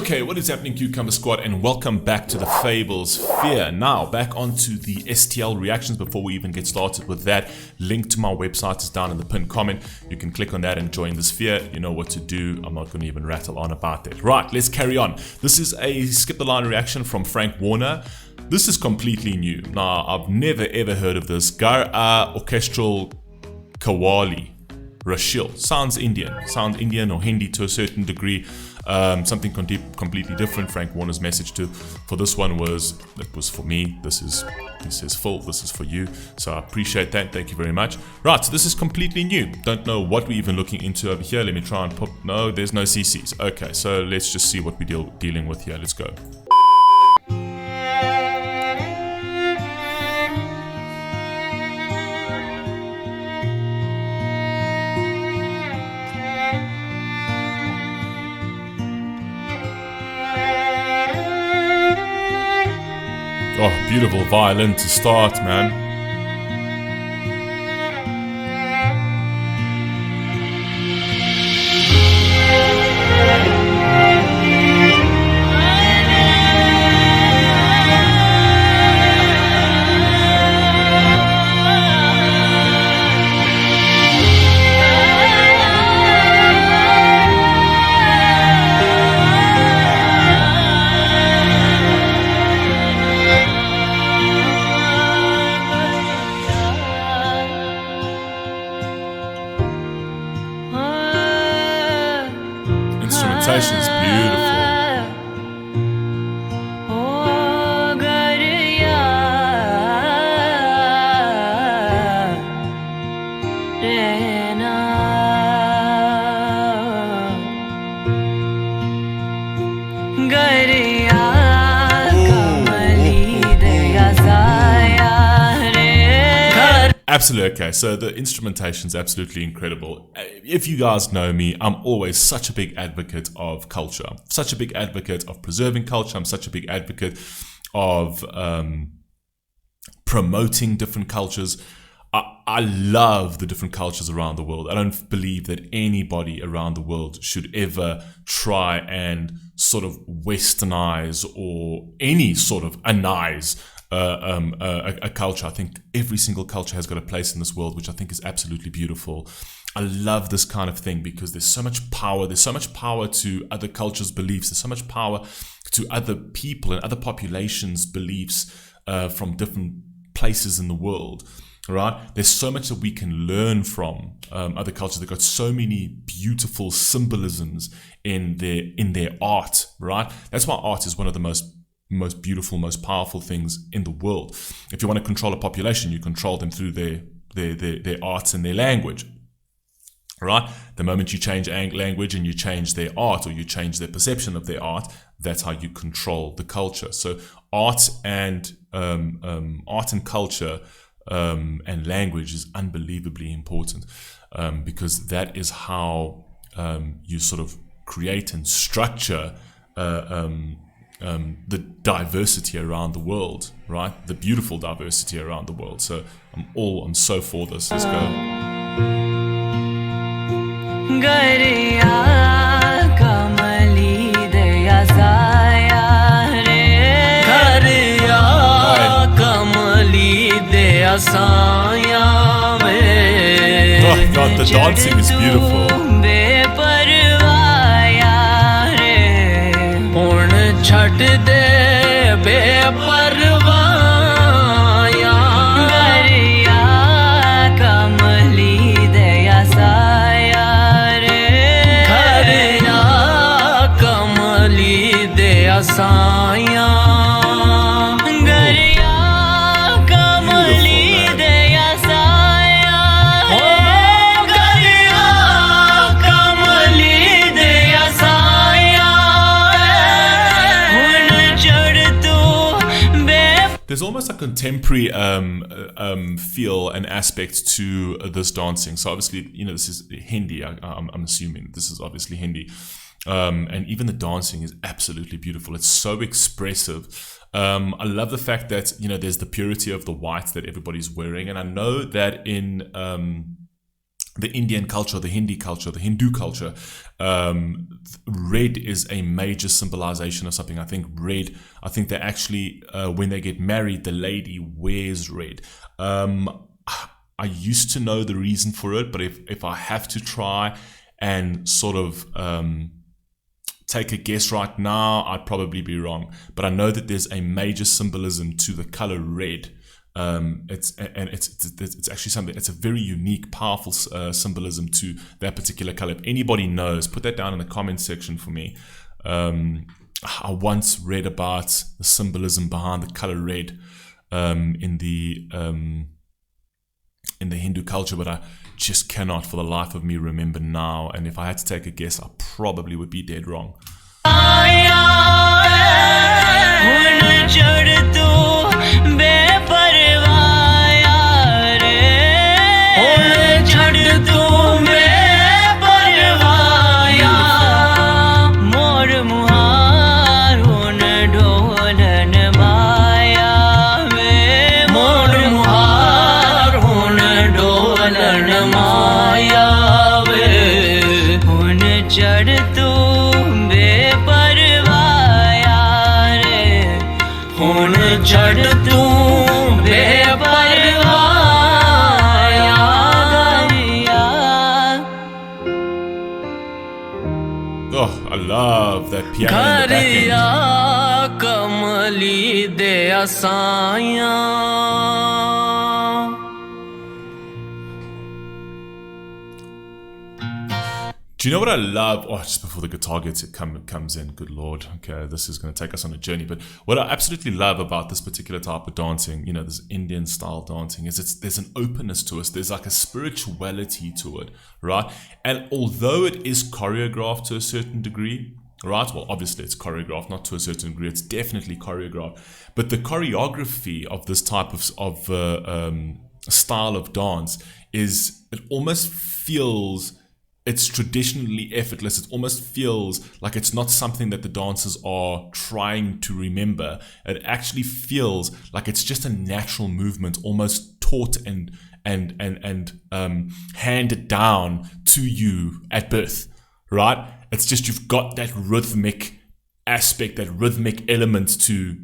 Okay, what is happening, Cucumber Squad, and welcome back to the Fable Sphere. Now, back onto the STL reactions. Before we even get started with that, link to my website is down in the pinned comment. You can click on that and join the sphere. You know what to do. I'm not going to even rattle on about that. Right, let's carry on. This is a skip the line reaction from Frank Warner. This is completely new. Now, I've never ever heard of this. Ghar, Orchestral Qawwali. Rushil. Sounds Indian or Hindi to a certain degree. Something completely different. Frank Warner's message for this one was, it was for me. This is full. This is for you. So I appreciate that. Thank you very much. Right, so this is completely new. Don't know what we're even looking into over here. Let me try and put. No, there's no CCs. Okay, so let's just see what we're dealing with here. Let's go. Oh, beautiful violin to start, man. Instrumentation is beautiful. Absolutely. Okay, so the instrumentation is absolutely incredible. If you guys know me, I'm always such a big advocate of culture. I'm such a big advocate of preserving culture. I'm such a big advocate of promoting different cultures. I love the different cultures around the world. I don't believe that anybody around the world should ever try and sort of westernize or any sort of anize a culture. I think every single culture has got a place in this world, which I think is absolutely beautiful. I love this kind of thing because there's so much power. There's so much power to other cultures' beliefs. There's so much power to other people and other populations' beliefs from different places in the world. Right? There's so much that we can learn from other cultures. They've got so many beautiful symbolisms in their art. Right? That's why art is one of the most beautiful, most powerful things in the world. If you want to control a population, you control them through their arts and their language. Right? The moment you change language and you change their art, or you change their perception of their art, that's how you control the culture. So art and culture and language is unbelievably important because that is how you sort of create and structure the diversity around the world, right? The beautiful diversity around the world. So I'm so for this. Let's go. Oh God, the dancing is beautiful. छट दे बेपरवाया गरिया कमली दया साया रे गरिया कमली दया साया गरिया कमली दया साया हो गरिया कमली दया साया. There's almost a contemporary feel and aspect to this dancing. So obviously, you know, this is Hindi. I'm assuming this is obviously Hindi. And even the dancing is absolutely beautiful. It's so expressive. I love the fact that, you know, there's the purity of the white that everybody's wearing. And I know that in Indian culture, the Hindi culture, the Hindu culture, red is a major symbolization of something. I think they actually, when they get married, the lady wears red. I used to know the reason for it, but if I have to try and sort of take a guess right now, I'd probably be wrong. But I know that there's a major symbolism to the color red. It's actually something. It's a very unique, powerful symbolism to that particular color. If anybody knows, put that down in the comment section for me. I once read about the symbolism behind the color red in the Hindu culture, but I just cannot for the life of me remember now. And if I had to take a guess, I probably would be dead wrong. Oh, I love that piano in the back end. Do you know what I love? Oh, just before the guitar comes in, good Lord. Okay, this is going to take us on a journey. But what I absolutely love about this particular type of dancing, this Indian style dancing, is there's an openness to us. There's like a spirituality to it, right? And although it is choreographed to a certain degree, right? Well, obviously it's choreographed, not to a certain degree. It's definitely choreographed. But the choreography of this type of style of dance it almost feels... It's traditionally effortless. It almost feels like it's not something that the dancers are trying to remember. It actually feels like it's just a natural movement, almost taught and handed down to you at birth, right? It's just you've got that rhythmic aspect, that rhythmic element to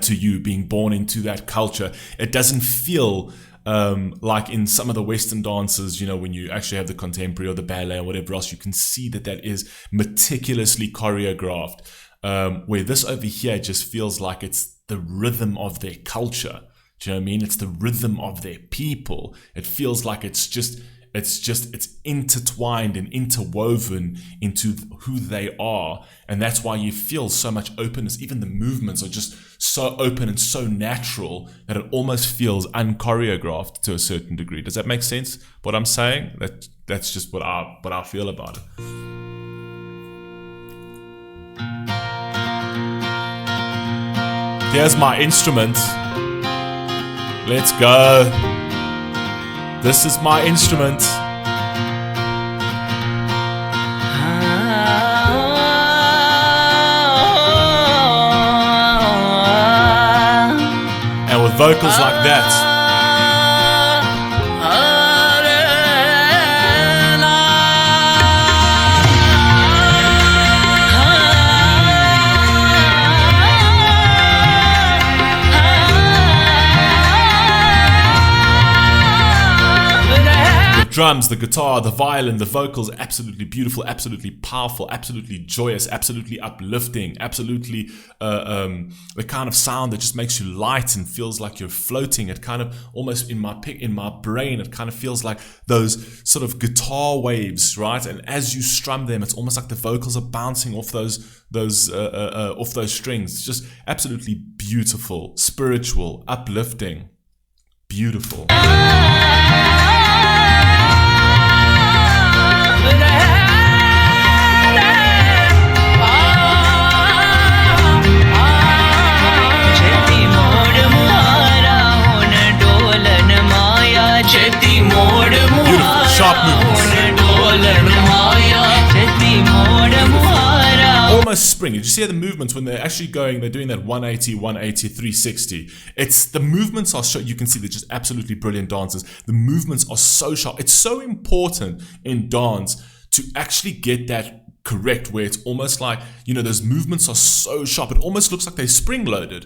you being born into that culture. It doesn't feel like in some of the Western dances, when you actually have the contemporary or the ballet or whatever else, you can see that is meticulously choreographed. Where this over here just feels like it's the rhythm of their culture. Do you know what I mean? It's the rhythm of their people. It feels like it's intertwined and interwoven into who they are. And that's why you feel so much openness. Even the movements are just so open and so natural that it almost feels unchoreographed to a certain degree. Does that make sense, what I'm saying? That's just what I feel about it. Here's my instrument. Let's go. This is my instrument. And with vocals like that, drums, the guitar, the violin, the vocals, absolutely beautiful, absolutely powerful, absolutely joyous, absolutely uplifting, absolutely the kind of sound that just makes you light and feels like you're floating. It kind of almost in my brain, it kind of feels like those sort of guitar waves, right? And as you strum them, it's almost like the vocals are bouncing off those strings. It's just absolutely beautiful, spiritual, uplifting, beautiful. Beautiful, sharp movements. almost spring. Did you see the movements when they're actually going, they're doing that 180, 180, 360. It's the movements are you can see they're just absolutely brilliant dancers. The movements are so sharp. It's so important in dance to actually get that correct, where it's almost like, those movements are so sharp. It almost looks like they're spring-loaded.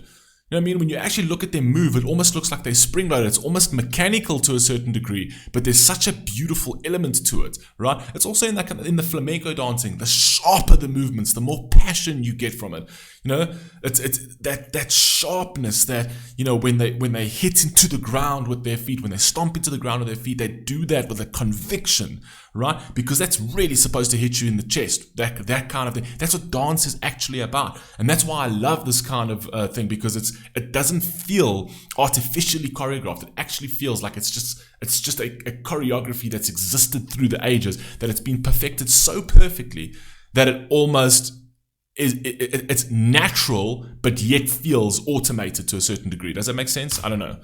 You know what I mean? When you actually look at them move, it almost looks like they're spring-loaded. It's almost mechanical to a certain degree, but there's such a beautiful element to it, right? It's also in the flamenco dancing. The sharper the movements, the more passion you get from it. It's that sharpness that, when they hit into the ground with their feet, when they stomp into the ground with their feet, they do that with a conviction, right? Because that's really supposed to hit you in the chest. That kind of thing. That's what dance is actually about, and that's why I love this kind of thing, because it doesn't feel artificially choreographed. It actually feels like it's just a choreography that's existed through the ages, that it's been perfected so perfectly that it almost it's natural, but yet feels automated to a certain degree. Does that make sense? I don't know.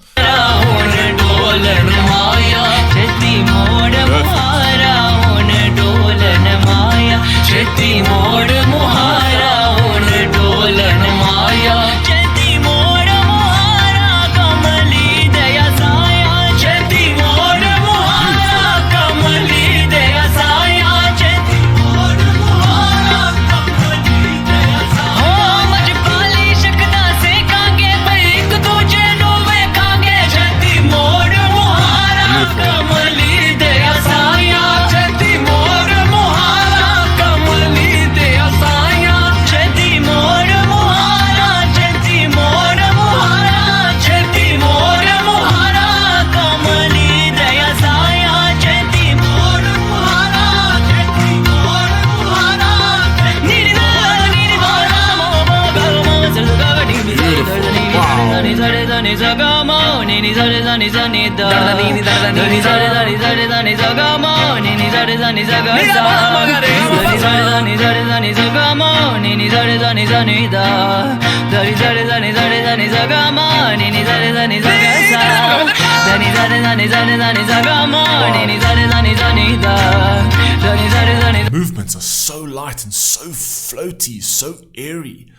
Movements are so light and so floaty, so airy.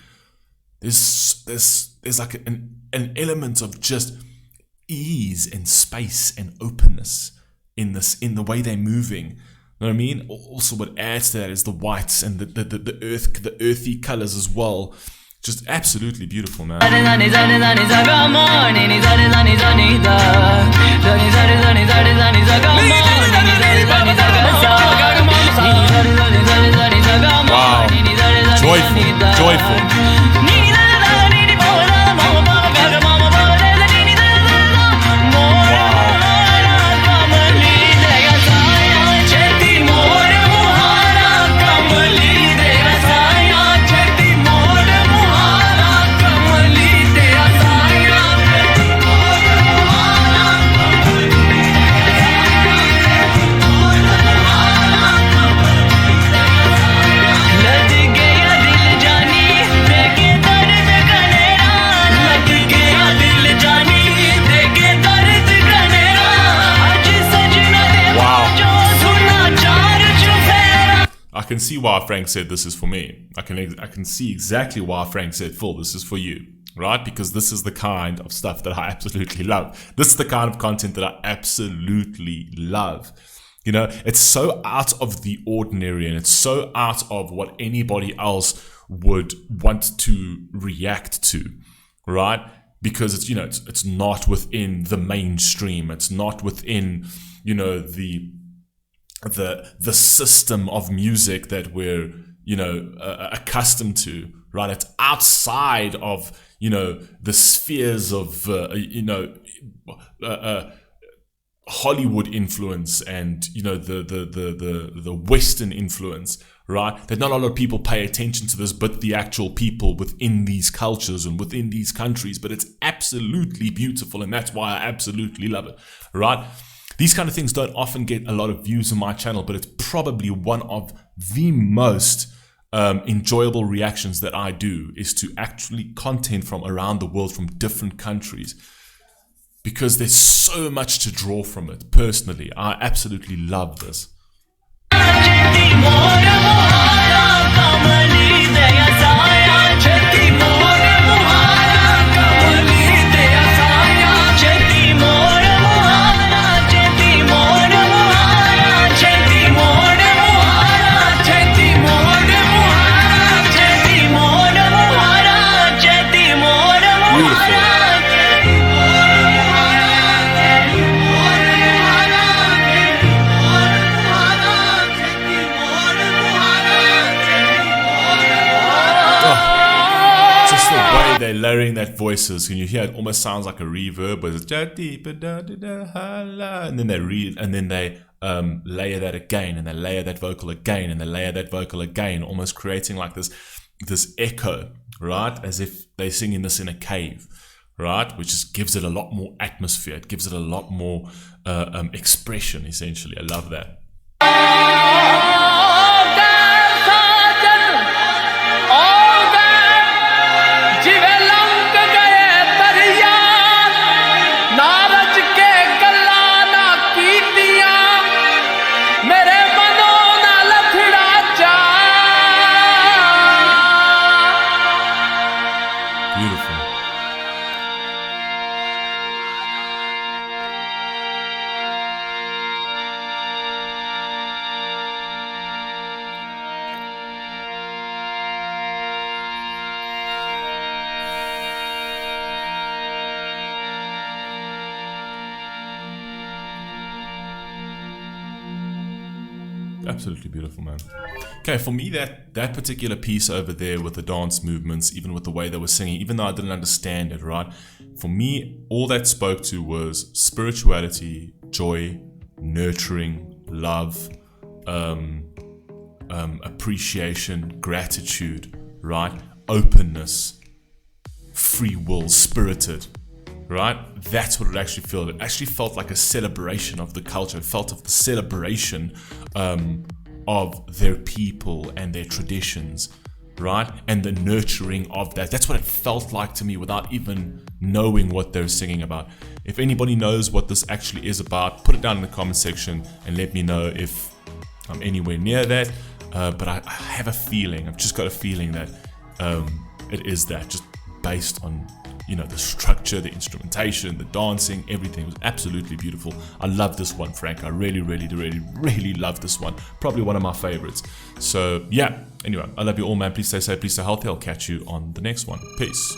There's like an element of just ease and space and openness in the way they're moving. You know what I mean? Also, what adds to that is the whites and the earthy colors as well. Just absolutely beautiful, man. Wow. Joyful. I can see why Frank said this is for me. I can see exactly why Frank said, Phil, this is for you, right? Because this is the kind of stuff that I absolutely love. This is the kind of content that I absolutely love. It's so out of the ordinary, and it's so out of what anybody else would want to react to, right? Because it's not within the mainstream. It's not within, the system of music that we're accustomed to, right? It's outside of the spheres of Hollywood influence and the Western influence, right? That not a lot of people pay attention to this, but the actual people within these cultures and within these countries. But it's absolutely beautiful, and that's why I absolutely love it, right? These kind of things don't often get a lot of views on my channel, but it's probably one of the most enjoyable reactions that I do, is to actually content from around the world, from different countries, because there's so much to draw from it. Personally, I absolutely love this. They're layering that voices. Can you hear it? Almost sounds like a reverb, but it's and then they read, and then they layer that again, and they layer that vocal again, and they layer that vocal again, almost creating like this echo, right? As if they're singing this in a cave, right? Which just gives it a lot more atmosphere. It gives it a lot more expression. Essentially, I love that. Absolutely beautiful, man. Okay, for me, that particular piece over there with the dance movements, even with the way they were singing, even though I didn't understand it, right? For me, all that spoke to was spirituality, joy, nurturing, love, appreciation, gratitude, right? Openness, free will, spirited, right? That's what it actually felt. It actually felt like a celebration of the culture. It felt of the celebration of their people and their traditions, right? And the nurturing of that. That's what it felt like to me without even knowing what they're singing about. If anybody knows what this actually is about, put it down in the comment section and let me know if I'm anywhere near that. But I have a feeling, I've just got a feeling that it is that, just based on, you know, the structure, the instrumentation, the dancing, everything was absolutely beautiful. I love this one, Frank. I really, really, really, really love this one. Probably one of my favorites. So yeah, anyway, I love you all, man. Please stay safe, please stay healthy. I'll catch you on the next one. Peace.